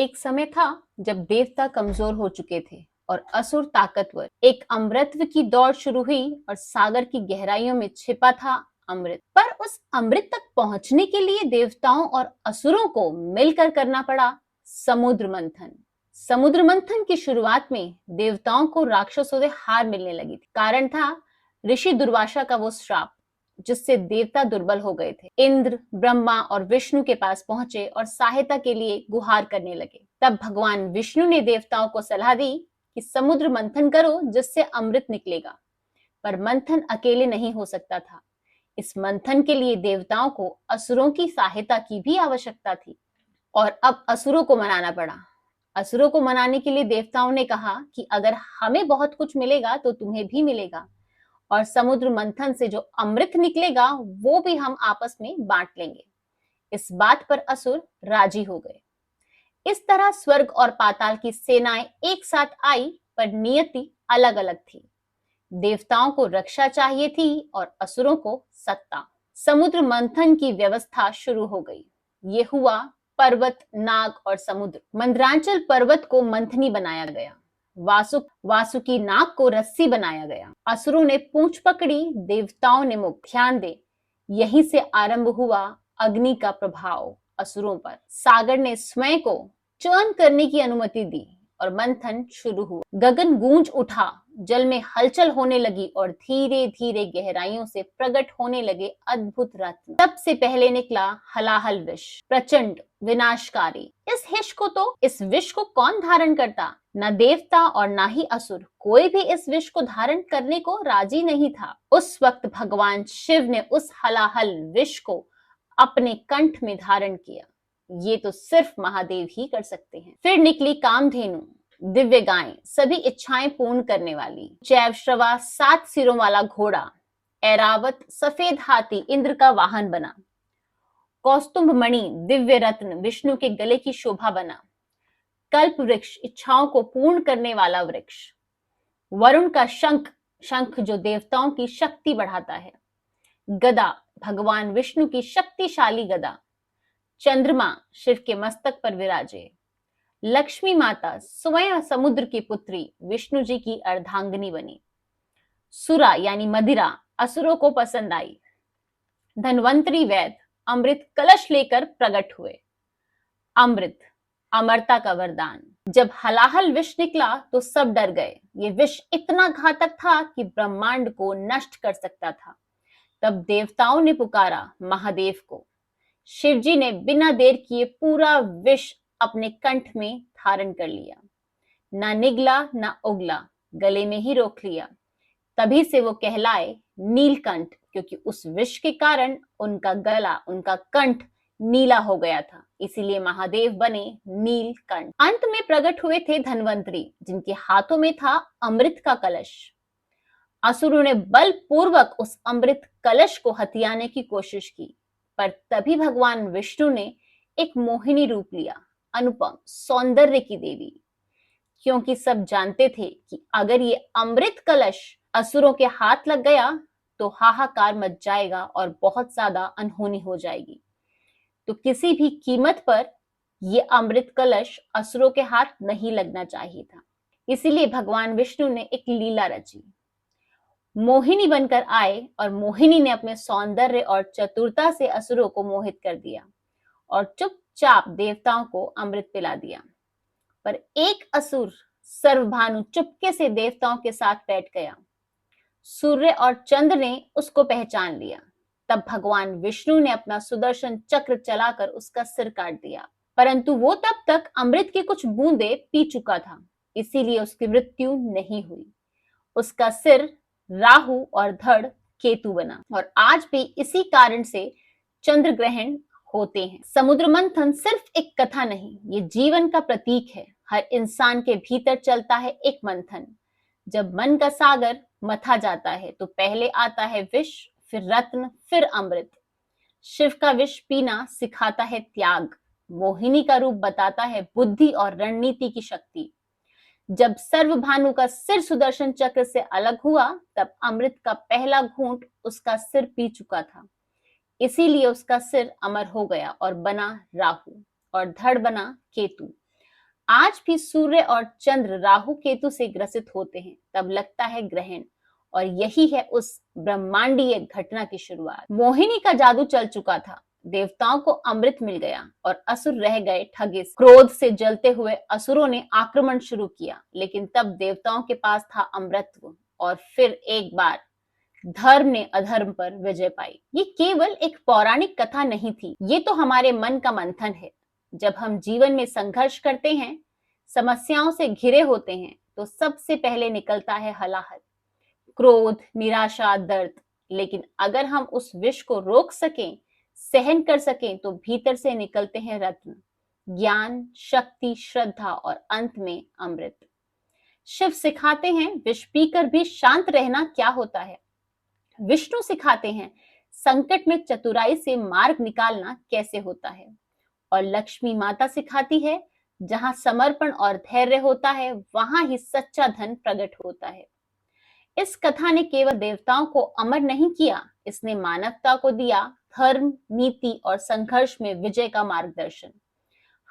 एक समय था जब देवता कमजोर हो चुके थे और असुर ताकतवर। एक अमृतत्व की दौड़ शुरू हुई और सागर की गहराइयों में छिपा था अमृत। पर उस अमृत तक पहुंचने के लिए देवताओं और असुरों को मिलकर करना पड़ा समुद्र मंथन। समुद्र मंथन की शुरुआत में देवताओं को राक्षसों से हार मिलने लगी थी। कारण था ऋषि दुर्वासा का वो श्राप, जिससे देवता दुर्बल हो गए थे। इंद्र, ब्रह्मा और विष्णु के पास पहुंचे और सहायता के लिए गुहार करने लगे। तब भगवान विष्णु ने देवताओं को सलाह दी कि समुद्र मंथन करो जिससे अमृत निकलेगा। पर मंथन अकेले नहीं हो सकता था। इस मंथन के लिए देवताओं को असुरों की सहायता की भी आवश्यकता थी और अब असुरों को मनाना पड़ा। असुरों को मनाने के लिए देवताओं ने कहा कि अगर हमें बहुत कुछ मिलेगा तो तुम्हें भी मिलेगा, और समुद्र मंथन से जो अमृत निकलेगा वो भी हम आपस में बांट लेंगे। इस बात पर असुर राजी हो गए। इस तरह स्वर्ग और पाताल की सेनाएं एक साथ आई, पर नियति अलग अलग थी। देवताओं को रक्षा चाहिए थी और असुरों को सत्ता। समुद्र मंथन की व्यवस्था शुरू हो गई। ये हुआ पर्वत, नाग और समुद्र। मंदरांचल पर्वत को मंथनी बनाया गया। वासुकी नाग को रस्सी बनाया गया। असुरों ने पूंछ पकड़ी, देवताओं ने मुख। ध्यान दे, यहीं से आरंभ हुआ अग्नि का प्रभाव असुरों पर। सागर ने स्वयं को चर्न करने की अनुमति दी और मंथन शुरू हुआ। गगन गूंज उठा, जल में हलचल होने लगी और धीरे धीरे गहराइयों से प्रकट होने लगे अद्भुत रत्न। सबसे पहले निकला हलाहल विष, प्रचंड, विनाशकारी। इस विष को कौन धारण करता? न देवता और न ही असुर। कोई भी इस विष को धारण करने को राजी नहीं था। उस वक्त भगवान शिव ने उस हलाहल विष को अपने कंठ में धारण किया। ये तो सिर्फ महादेव ही कर सकते हैं। फिर निकली कामधेनु, दिव्य गाय, सभी इच्छाएं पूर्ण करने वाली। जैवश्रवा, 7 सिरों वाला घोड़ा। ऐरावत, सफेद हाथी, इंद्र का वाहन बना। कौस्तुभ मणि, दिव्य रत्न, विष्णु के गले की शोभा बना। कल्प वृक्ष, इच्छाओं को पूर्ण करने वाला वृक्ष। वरुण का शंख जो देवताओं की शक्ति बढ़ाता है। गदा, भगवान विष्णु की शक्तिशाली गदा। चंद्रमा, शिव के मस्तक पर विराजे। लक्ष्मी माता, स्वयं समुद्र की पुत्री, विष्णु जी की अर्धांगिनी बनी। सुरा यानी मदिरा, असुरों को पसंद आई। धन्वंतरी वैद्य, अमृत कलश लेकर प्रकट हुए। अमृत, अमरता का वरदान। जब हलाहल विष निकला तो सब डर गए। ये विष इतना घातक था कि ब्रह्मांड को नष्ट कर सकता था। तब देवताओं ने पुकारा महादेव को। शिवजी ने बिना देर किए पूरा विष अपने कंठ में धारण कर लिया। ना निगला ना उगला, गले में ही रोक लिया। तभी से वो कहलाए नीलकंठ, क्योंकि उस विष के कारण उनका गला, उनका कंठ नीला हो गया था। इसीलिए महादेव बने नीलकंठ। अंत में प्रकट हुए थे धन्वंतरी, जिनके हाथों में था अमृत का कलश। असुरों ने बलपूर्वक उस अमृत कलश को हथियाने की कोशिश की, पर तभी भगवान विष्णु ने एक मोहिनी रूप लिया, अनुपम सौंदर्य की देवी। क्योंकि सब जानते थे कि अगर ये अमृत कलश असुरों के हाथ लग गया तो हाहाकार मच जाएगा और बहुत ज्यादा अनहोनी हो जाएगी। तो किसी भी कीमत पर ये अमृत कलश असुरों के हाथ नहीं लगना चाहिए था। इसीलिए भगवान विष्णु ने एक लीला रची। मोहिनी बनकर आए और मोहिनी ने अपने सौंदर्य और चतुरता से असुरों को मोहित कर दिया और चुपचाप देवताओं को अमृत पिला दिया। पर एक असुर सर्वभानु चुपके से देवताओं के साथ बैठ गया। सूर्य और चंद्र ने उसको पहचान लिया। तब भगवान विष्णु ने अपना सुदर्शन चक्र चलाकर उसका सिर काट दिया, परंतु वो तब तक अमृत की कुछ बूंदें पी चुका था, इसीलिए उसकी मृत्यु नहीं हुई। उसका सिर राहु और धड़ केतु बना। और आज भी इसी कारण से चंद्र ग्रहण होते हैं। समुद्र मंथन सिर्फ एक कथा नहीं, ये जीवन का प्रतीक है। हर इंसान के भीतर चलता है एक मंथन। जब मन का सागर मथा जाता है तो पहले आता है विष, फिर रत्न, फिर अमृत। शिव का विष पीना सिखाता है त्याग। मोहिनी का रूप बताता है बुद्धि और रणनीति की शक्ति। जब सर्वभानु का सिर सुदर्शन चक्र से अलग हुआ तब अमृत का पहला घूंट उसका सिर पी चुका था, इसीलिए उसका सिर अमर हो गया और बना राहु और धड़ बना केतु। आज भी सूर्य और चंद्र राहु केतु से ग्रसित होते हैं तब लगता है ग्रहण, और यही है उस ब्रह्मांडीय घटना की शुरुआत। मोहिनी का जादू चल चुका था, देवताओं को अमृत मिल गया और असुर रह गए ठगे से। क्रोध से जलते हुए असुरों ने आक्रमण शुरू किया, लेकिन तब देवताओं के पास था अमृतत्व, और फिर एक बार धर्म ने अधर्म पर विजय पाई। ये केवल एक पौराणिक कथा नहीं थी, ये तो हमारे मन का मंथन है। जब हम जीवन में संघर्ष करते हैं, समस्याओं से घिरे होते हैं, तो सबसे पहले निकलता है हलाहल, क्रोध, निराशा, दर्द। लेकिन अगर हम उस विष को रोक सकें, सहन कर सकें, तो भीतर से निकलते हैं रत्न, ज्ञान, शक्ति, श्रद्धा और अंत में अमृत। शिव सिखाते हैं विष पीकर भी शांत रहना क्या होता है। विष्णु सिखाते हैं संकट में चतुराई से मार्ग निकालना कैसे होता है। और लक्ष्मी माता सिखाती है जहां समर्पण और धैर्य होता है, वहां ही सच्चा धन प्रकट होता है। इस कथा ने केवल देवताओं को अमर नहीं किया, इसने मानवता को दिया धर्म, नीति और संघर्ष में विजय का मार्गदर्शन।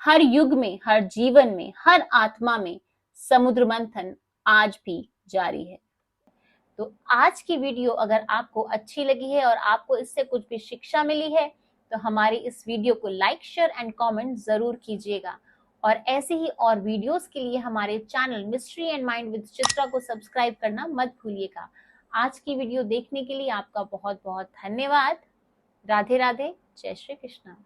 हर युग में, हर जीवन में, हर आत्मा में समुद्र मंथन आज भी जारी है। तो आज की वीडियो अगर आपको अच्छी लगी है और आपको इससे कुछ भी शिक्षा मिली है, तो हमारी इस वीडियो को लाइक, शेयर एंड कमेंट जरूर कीजिएगा। और ऐसे ही और वीडियोस के लिए हमारे channel mystery and mind with Chitra को सब्सक्राइब करना मत भूलिएगा। आज की वीडियो देखने के लिए आपका बहुत बहुत धन्यवाद। राधे राधे, जय श्री कृष्णा।